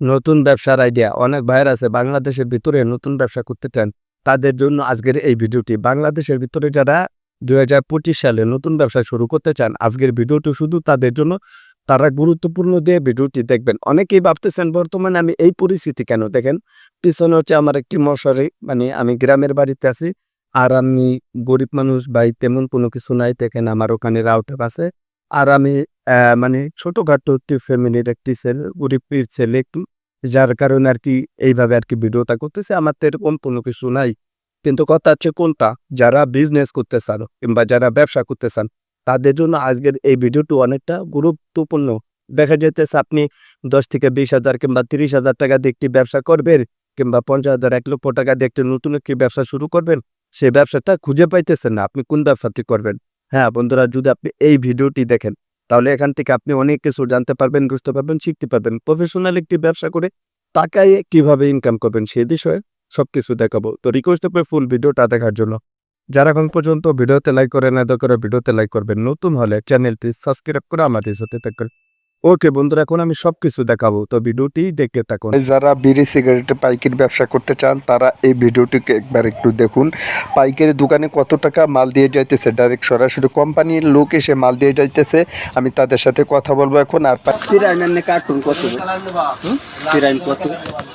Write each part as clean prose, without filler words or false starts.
নতুন ব্যবসার আইডিয়া অনেক ভাইয়ের আছে বাংলাদেশের ভিতরে নতুন ব্যবসা করতে চান, তাদের জন্য আজকের এই ভিডিওটি। বাংলাদেশের ভিতরে যারা 2025 সালে নতুন ব্যবসা শুরু করতে চান, আজকের ভিডিওটি শুধু তাদের জন্য। তারা গুরুত্বপূর্ণ দিয়ে ভিডিওটি দেখবেন। অনেকেই ভাবতেছেন বর্তমানে আমি এই পরিস্থিতি কেন, দেখেন পিছনে হচ্ছে আমার একটি মশারি, মানে আমি গ্রামের বাড়িতে আছি আর আমি গরিব মানুষ ভাই, তেমন কোনো কিছু নাই। দেখেন আমার ওখানে রাউটার আছে আর আমি মানে ছোটখাটো একটি ফ্যামিলির একটি ছেলে, গরিবের ছেলে একটু, যার কারণে আর কি এইভাবে আর কি ভিডিওটা করতেছে। আমার তো এরকম কোনো কিছু নাই, কিন্তু কথা হচ্ছে কোনটা, যারা বিজনেস করতে চান কিংবা যারা ব্যবসা করতে চান তাদের জন্য আজকের এই ভিডিওটি অনেকটা গুরুত্বপূর্ণ। দেখা যাইতেছে আপনি 10 থেকে 20,000 কিংবা 30,000 টাকা দিয়ে একটি ব্যবসা করবেন, কিংবা 50,000 1 লক্ষ টাকা দিয়ে একটি নতুন একটি ব্যবসা শুরু করবেন, সেই ব্যবসাটা খুঁজে পাইতেছেন না, আপনি কোন ব্যবসাটি করবেন। হ্যাঁ বন্ধুরা, যদি আপনি এই ভিডিওটি দেখেন তাহলে এখান থেকে আপনি অনেক কিছু জানতে পারবেন, বুঝতে পারবেন, শিখতে পারবেন। প্রফেশনাল একটি ব্যবসা করে টাকায় কিভাবে ইনকাম করবেন সেই বিষয়ে সবকিছু দেখাবো। তো রিকোয়েস্ট করবে ফুল ভিডিওটা দেখার জন্য। যারা এখন পর্যন্ত ভিডিওতে লাইক করে না, দয়া করে ভিডিওতে লাইক করবেন। নতুন হলে চ্যানেলটি সাবস্ক্রাইব করে আমাদের সাথে থাকবেন। ওকে বন্ধুরা, এখন আমি সবকিছু দেখাবো, তো ভিডিওটি দেখতে থাকুন। যারা বিড়ি সিগারেটের পাইকারি ব্যবসা করতে চান তারা এই ভিডিওটিকে একবার একটু দেখুন। পাইকারি দোকানে কত টাকা মাল দিয়ে যাইতেছে, ডাইরেক্ট সরাসরি কোম্পানির লোক এসে মাল দিয়ে যাইতেছে। আমি তাদের সাথে কথা বলবো এখন। আর কার্টুন কত? কিরাইন কত?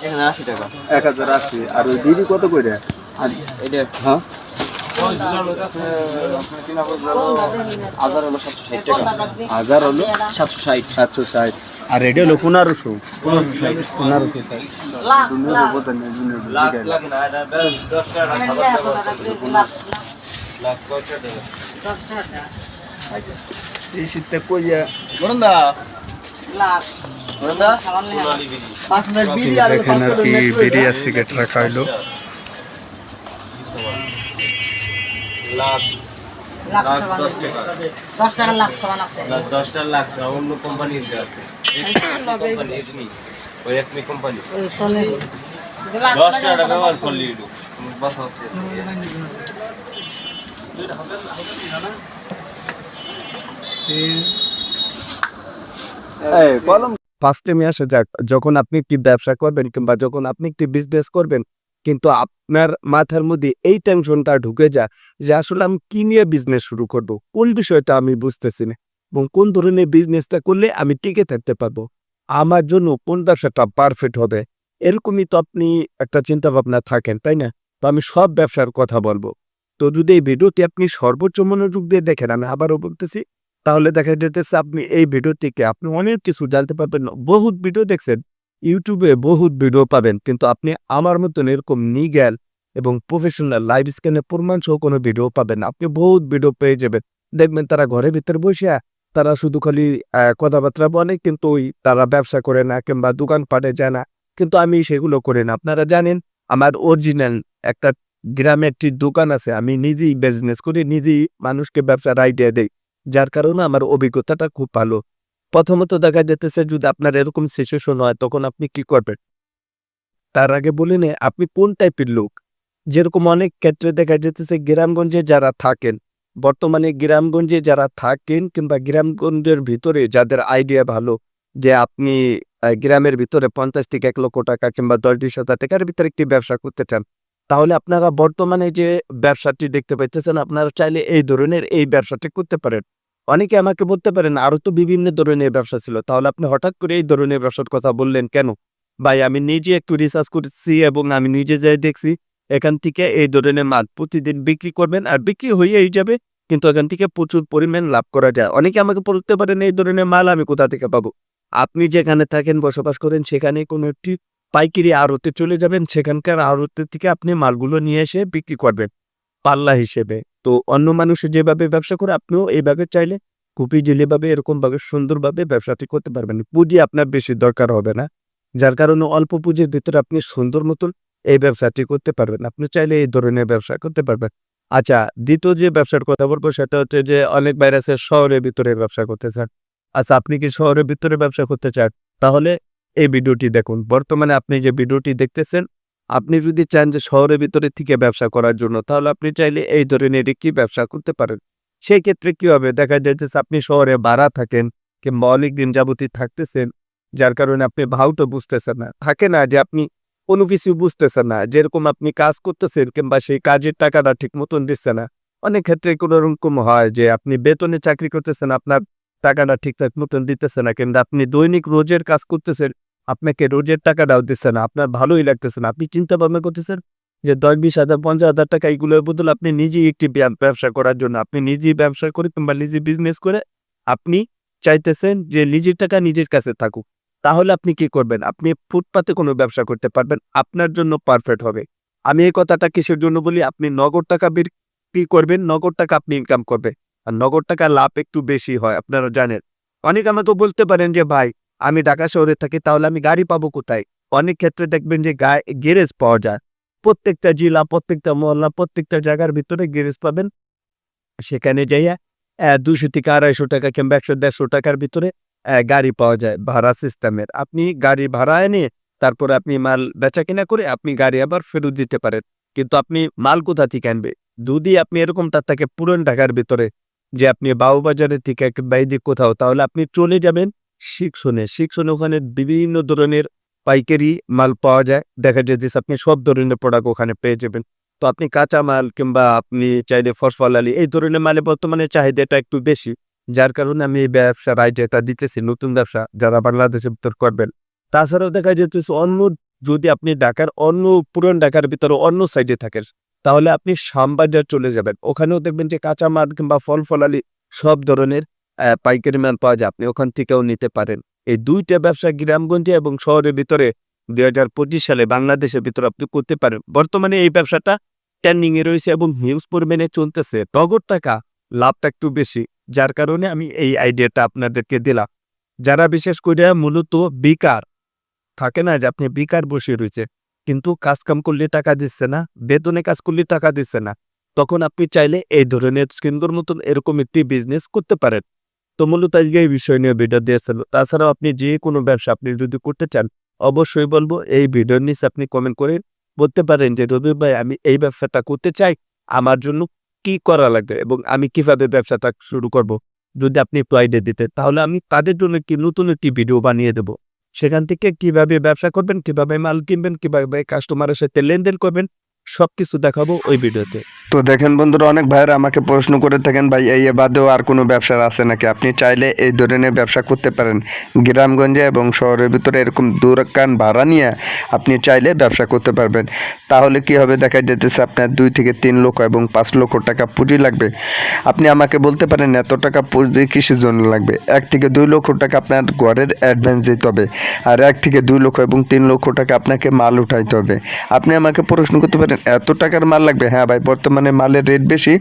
1080 টাকা। 1080। আর ওই বিড়ি কত করে? আর এটা হ্যাঁ, হাজার হলো 760 টাকা। 1000 হলো 760। 760। আর এটা হলো 1500। 1500। এই শীতে কইয়া বরন্দা দেখেন আর কি বিড়ি আর সিগারেট রাখা হইলো। অন্য কোম্পানির আছে ওই একমি কোম্পানি 10 টাকা ব্যবহার করলি বাসা হচ্ছে ফার্স্ট টাইমে আসা যাক, যখন আপনি একটি ব্যবসা করবেন কিংবা যখন আপনি একটি বিজনেস করবেন, কিন্তু আপনার মাথার মধ্যে এই টেনশনটা ঢুকে যায় যে আসলে আমি কি নিয়ে বিজনেস শুরু করব, কোন বিষয়টা আমি বুঝতেছি না, এবং কোন ধরনের বিজনেসটা করলে আমি টিকে থাকতে পারবো, আমার জন্য কোন ব্যবসাটা পারফেক্ট হবে, এরকমই তো আপনি একটা চিন্তা ভাবনা থাকেন, তাই না? তো আমি সব ব্যবসার কথা বলবো। তো যদি এই ভিডিওটি আপনি সর্বোচ্চ মনোযোগ দিয়ে দেখেন, আমি আবারও বলতেছি, তাহলে দেখা যেতেছে আপনি এই ভিডিও থেকে আপনি অনেক কিছু জানতে পারবেন। বহুত ভিডিও দেখছেন, ইউটিউবে বহুত ভিডিও পাবেন, কিন্তু আপনি আমার মতন এরকম নিগ্যাল এবং প্রফেশনাল লাইভ স্ক্যানের প্রমাণ সহ কোনো ভিডিও পাবেন না। আপনি বহুত ভিডিও পেয়ে যাবেন, দেখবেন তারা ঘরের ভিতরে বসে তারা শুধু খালি কথাবার্তা বলে, কিন্তু ওই তারা ব্যবসা করে না কিংবা দোকানপাটে যায় না। কিন্তু আমি সেগুলো করি না। আপনারা জানেন আমার অরিজিনাল একটা গ্রামে একটি দোকান আছে, আমি নিজেই বিজনেস করি, নিজেই মানুষকে ব্যবসার আইডিয়া দেই, যার কারণে আমার অভিজ্ঞতাটা খুব ভালো। প্রথমত দেখা যেতেছে যদি আপনার এরকম সিচুয়েশন হয় তখন আপনি কি করবেন, তার আগে বলে নে আপনি কোন টাইপের লোক। যেরকম অনেক ক্ষেত্রে দেখা যেতেছে গ্রামগঞ্জে যারা থাকেন, বর্তমানে গ্রামগঞ্জে যারা থাকেন কিংবা গ্রামগঞ্জের ভিতরে যাদের আইডিয়া ভালো, যে আপনি গ্রামের ভিতরে 50 থেকে 1 লক্ষ টাকা কিংবা 10-20 হাজার টাকার ভিতরে একটি ব্যবসা করতে চান, তাহলে আপনারা বর্তমানে যে ব্যবসাটি দেখতে পাইতেছেন, আপনারা চাইলে এই ধরনের এই ব্যবসাটি করতে পারেন। অনেকে আমাকে বলতে পারেন আরো তো বিভিন্ন ধরনের ব্যবসা ছিল, তাহলে আপনি হঠাৎ করে এই ধরনের ব্যবসার কথা বললেন কেন? ভাই আমি নিজে একটু রিসার্চ করছি এবং আমি নিজে যাই দেখছি, এখান থেকে এই ধরনের মাল প্রতিদিন বিক্রি করবেন আর বিক্রি হয়েই যাবে, কিন্তু এখান থেকে প্রচুর পরিমাণ লাভ করা যায়। অনেকে আমাকে বলতে পারেন এই ধরনের মাল আমি কোথা থেকে পাবো? আপনি যেখানে থাকেন বসবাস করেন সেখানে কোনো একটি পাইকারি আড়তে চলে যাবেন, সেখানকার আড়তে থেকে আপনি মালগুলো নিয়ে এসে বিক্রি করবেন পাল্লা হিসেবে। তো অন্য মানুষ যেভাবে ব্যবসা করে আপনিও এইভাবে চাইলে খুবই জেলেভাবে এরকমভাবে সুন্দরভাবে ব্যবসাটি করতে পারবেন। পুঁজি আপনার বেশি দরকার হবে না, যার কারণে অল্প পুঁজির ভিতরে আপনি সুন্দর মতন এই ব্যবসাটি করতে পারবেন। আপনি চাইলে এই ধরনের ব্যবসা করতে পারবেন। আচ্ছা, দ্বিতীয় যে ব্যবসার কথা বলবো সেটা হচ্ছে যে অনেক বাইরে আছে শহরের ভিতরে ব্যবসা করতে চান। আচ্ছা, আপনি কি শহরের ভিতরে ব্যবসা করতে চান, তাহলে এই ভিডিওটি দেখুন। বর্তমানে আপনি যে ভিডিওটি দেখতেছেন, আপনি যদি চান যে শহরের ভিতরে থেকে ব্যবসা করার জন্য, তাহলে আপনি চাইলে এই ধরনের একটি ব্যবসা করতে পারেন। সেই ক্ষেত্রে কি হবে, দেখা যাইতেছে আপনি শহরে ভাড়া থাকেন কিংবা অনেক দিন যাবতীয় থাকতেছেন, যার কারণে আপনি ভাওটা বুঝতেছেন না। থাকে না যে আপনি কোনো কিছু বুঝতেছেন না, যেরকম আপনি কাজ করতেছেন কিংবা সেই কাজের টাকাটা ঠিক মতন দিচ্ছে না। অনেক ক্ষেত্রে কোনো রকম হয় যে আপনি বেতনে চাকরি করতেছেন, আপনার টাকাটা ঠিকঠাক মতন দিতেছে না, কিন্তু আপনি দৈনিক রোজের কাজ করতেছেন, আপনাকে রোজের টাকাটাও দিচ্ছে না, আপনার ভালোই লাগতেছে না। আপনি চিন্তা ভাবনা করতেছেন যে 10-20,000 50,000 টাকা এগুলোর বদলে আপনি নিজেই একটি ব্যবসা করার জন্য, আপনি নিজেই ব্যবসা করে কিংবা নিজে বিজনেস করে আপনি চাইতেছেন যে নিজের টাকা নিজের কাছে থাকুক। তাহলে আপনি কি করবেন? আপনি ফুটপাতে কোনো ব্যবসা করতে পারবেন, আপনার জন্য পারফেক্ট হবে। আমি এই কথাটা কিসের জন্য বলি? আপনি নগদ টাকা বিক্রি করবেন, নগদ টাকা আপনি ইনকাম করবেন। আর নগদ টাকা লাভ একটু বেশি হয়, আপনারা জানেন। অনেক আমাকে বলতে পারেন যে ভাই আমি ঢাকা শহরে থাকি, তাহলে আমি গাড়ি পাবো কোথায়? অনেক ক্ষেত্রে দেখবেন যে গ্যারেজ পাওয়া যায়। প্রত্যেকটা জেলা, প্রত্যেকটা মহল্লা, প্রত্যেকটা জায়গার ভিতরে গ্যারেজ পাবেন। সেখানে যাইয়া 200 থেকে 250 টাকা কিংবা 100-150 টাকার ভিতরে গাড়ি পাওয়া যায় ভাড়া সিস্টেমের। আপনি গাড়ি ভাড়া এনে তারপরে আপনি মাল বেচা-কিনা করে আপনি গাড়ি আবার ফেরত দিতে পারেন। কিন্তু আপনি মাল কোথা থেকে আনবে? যদি আপনি এরকমটা থাকে পুরান ঢাকার ভিতরে যে আপনি বাবুবাজারের থেকে কিংবা এদিক কোথাও, তাহলে আপনি চলে যাবেন শিক্ষণে। শিক্ষণে ওখানে বিভিন্ন ধরনের পাইকারি মাল পাওয়া যায়। দেখা যায় যে আপনি সব ধরনের প্রোডাক্ট ওখানে পেয়ে যাবেন। তো আপনি কাঁচা মাল কিংবা আপনি চাইলে ফসফলালি এই ধরনের মালে বর্তমানে চাহিদাটা একটু বেশি। যার কারণে আমি এই ব্যবসার আইডিয়াটা দিতেছি, নতুন ব্যবসা যারা বাংলাদেশের ভিতর করবেন। তাছাড়াও দেখা যেতেছে যদি আপনি ঢাকার পুরান ঢাকার ভিতরে অন্য সাইডে থাকেন, তাহলে আপনি শ্যামবাজার চলে যাবেন। ওখানেও দেখবেন যে কাঁচা মাল কিংবা ফল-ফলালি সব ধরনের পাইকারি মাল পাওয়া যায়। আপনি ওখান থেকেও নিতে পারেন। এই ২টা ব্যবসা গ্রামগঞ্জে এবং শহরের ভিতরে ২০২৫ সালে বাংলাদেশের ভিতরে আপনি করতে পারেন। বর্তমানে এই ব্যবসাটা ট্রেন্ডিং এ রয়েছে এবং হিউজ পরিমাণে চলতেছে। নগদ টাকা লাভটা একটু বেশি। যার কারণে আমি এই আইডিয়াটা আপনাদেরকে দিলাম। যারা বিশেষ করে মূলত বেকার, থাকে না যে আপনি বেকার বসে রয়েছে কিন্তু কাজ-কাম করলে টাকা দিচ্ছে না, বেতনে কাজ করলে টাকা দিচ্ছে না। তখন আপনি চাইলে এই ধরনের সুন্দর মতন এরকম একটি বিজনেস করতে পারেন। তো মূলত আজকে এই বিষয় নিয়ে ভিডিও দিয়েছিল। তাছাড়াও আপনি যে কোনো ব্যবসা আপনি যদি করতে চান, অবশ্যই বলবো এই ভিডিওর নিচে আপনি কমেন্ট করে বলতে পারেন যে রবি ভাই আমি এই ব্যবসাটা করতে চাই, আমার জন্য কি করা লাগবে এবং আমি কিভাবে ব্যবসাটা শুরু করব। যদি আপনি একটু আইডিয়া দিতেন তাহলে আমি তাদের জন্য নতুন একটি ভিডিও বানিয়ে দেব। সেখান থেকে কিভাবে ব্যবসা করবেন, কিভাবে মাল কিনবেন, কিভাবে কাস্টমারের সাথে লেনদেন করবেন, সবকিছু দেখাবো ওই ভিডিওতে। তো দেখেন বন্ধুরা, অনেক ভাইয়েরা আমাকে প্রশ্ন করে থাকেন ভাই এই বাদেও আর কোনো ব্যবসা আছে নাকি? আপনি চাইলে এই ধরনের ব্যবসা করতে পারেন। গ্রামগঞ্জে এবং শহরের ভিতরে এরকম দোকান ভাড়া নিয়ে আপনি চাইলে ব্যবসা করতে পারবেন। তাহলে কি হবে? দেখা যেতেছে আপনার 2 থেকে 3 লক্ষ এবং 5 লক্ষ টাকা পুঁজি লাগবে। আপনি আমাকে বলতে পারেন এত টাকা পুঁজি কিসের জন্য লাগবে? 1 থেকে 2 লক্ষ টাকা আপনার ঘরের অ্যাডভান্স দিতে হবে, আর 1 থেকে 2 লক্ষ এবং 3 লক্ষ টাকা আপনাকে মাল উঠাইতে হবে। আপনি আমাকে প্রশ্ন করতে পারেন এত টাকার মাল লাগবে? হ্যাঁ ভাই, বর্তমানে মালের রেট বেশি।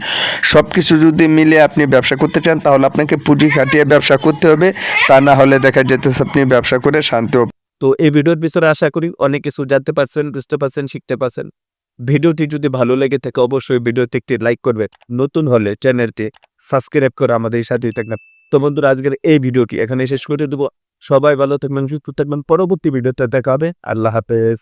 সব কিছু যদি মিলে আপনি ব্যবসা করতে চান তাহলে আপনাকে পুঁজি খাটিয়ে ব্যবসা করতে হবে, তা না হলে দেখা যেতেছে আপনি ব্যবসা করে শান্তি। তো এই ভিডিওর বিষয়ে আশা করি অনেক কিছু জানতে পারছেন, বুঝতে পারছেন, শিখতে পারছেন। ভিডিওটি যদি ভালো লেগে থাকে অবশ্যই ভিডিওতে একটি লাইক করবেন। নতুন হলে চ্যানেলটি সাবস্ক্রাইব করে আমাদের সাথেই থাকবেন। তো বন্ধুরা আজকের এই ভিডিওটি এখানে শেষ করে দেবো। সবাই ভালো থাকবেন, সুস্থ থাকবেন। পরবর্তী ভিডিওতে দেখা হবে। আল্লাহ হাফেজ।